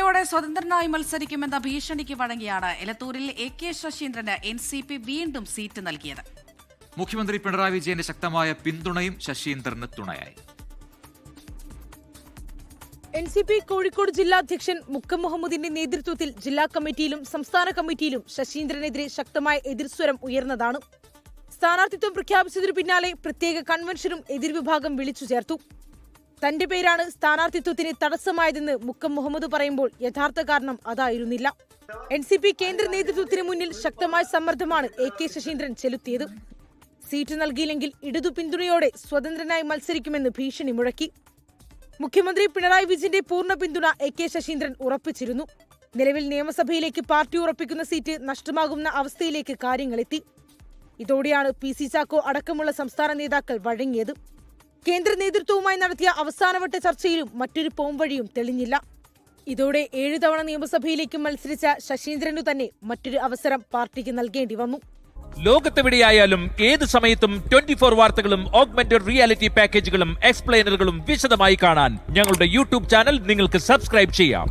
പിന്തുണയോടെ സ്വതന്ത്രനായി മത്സരിക്കുമെന്ന ഭീഷണിക്ക് വഴങ്ങിയാണ് എലത്തൂരിൽ AK ശശീന്ദ്രന് NCP വീണ്ടും സീറ്റ് നൽകിയത്. മുഖ്യമന്ത്രി പിണറായി വിജയന്റെ ശക്തമായ പിന്തുണയും ശശീന്ദ്രന് തുണയായി. NCP കോഴിക്കോട് ജില്ലാ അധ്യക്ഷൻ മുക്കം മുഹമ്മദിന്റെ നേതൃത്വത്തിൽ ജില്ലാ കമ്മിറ്റിയിലും സംസ്ഥാന കമ്മിറ്റിയിലും ശശീന്ദ്രനെതിരെ ശക്തമായ എതിർസ്വരം ഉയർന്നതാണ്. സ്ഥാനാർത്ഥിത്വം പ്രഖ്യാപിച്ചതിനു പിന്നാലെ പ്രത്യേക കൺവെൻഷനും എതിർവിഭാഗം വിളിച്ചു ചേർത്തു. തന്റെ പേരാണ് സ്ഥാനാർത്ഥിത്വത്തിന് തടസ്സമായതെന്ന് മുക്കം മുഹമ്മദ് പറയുമ്പോൾ യഥാർത്ഥ കാരണം അതായിരുന്നില്ല. NCP കേന്ദ്ര നേതൃത്വത്തിന് മുന്നിൽ ശക്തമായ സമ്മർദ്ദമാണ് AK ശശീന്ദ്രൻ ചെലുത്തിയത്. സീറ്റ് നൽകിയില്ലെങ്കിൽ ഇടതു പിന്തുണയോടെ സ്വതന്ത്രനായി മത്സരിക്കുമെന്ന് ഭീഷണി മുഴക്കി. മുഖ്യമന്ത്രി പിണറായി വിജയന്റെ പൂർണ്ണ പിന്തുണ AK ശശീന്ദ്രൻ ഉറപ്പിച്ചിരുന്നു. നിലവിൽ നിയമസഭയിലേക്ക് പാർട്ടി ഉറപ്പിക്കുന്ന സീറ്റ് നഷ്ടമാകുന്ന അവസ്ഥയിലേക്ക് കാര്യങ്ങളെത്തി. ഇതോടെയാണ് PC ചാക്കോ അടക്കമുള്ള സംസ്ഥാന നേതാക്കൾ വഴങ്ങിയത്. കേന്ദ്ര നേതൃത്വവുമായി നടത്തിയ അവസാനവട്ട ചർച്ചയിലും മറ്റൊരു പോംവഴിയും തെളിഞ്ഞില്ല. ഇതോടെ 7 തവണ നിയമസഭയിലേക്ക് മത്സരിച്ച ശശീന്ദ്രനു തന്നെ മറ്റൊരു അവസരം പാർട്ടിക്ക് നൽകേണ്ടി വന്നു. ലോകത്തെവിടെയായാലും ഏത് സമയത്തും 24 വാർത്തകളും ഓഗ്മെന്റഡ് റിയാലിറ്റി പാക്കേജുകളും എക്സ്പ്ലെയിനറുകളും വിശദമായി കാണാൻ ഞങ്ങളുടെ YouTube ചാനൽ നിങ്ങൾക്ക് സബ്സ്ക്രൈബ് ചെയ്യാം.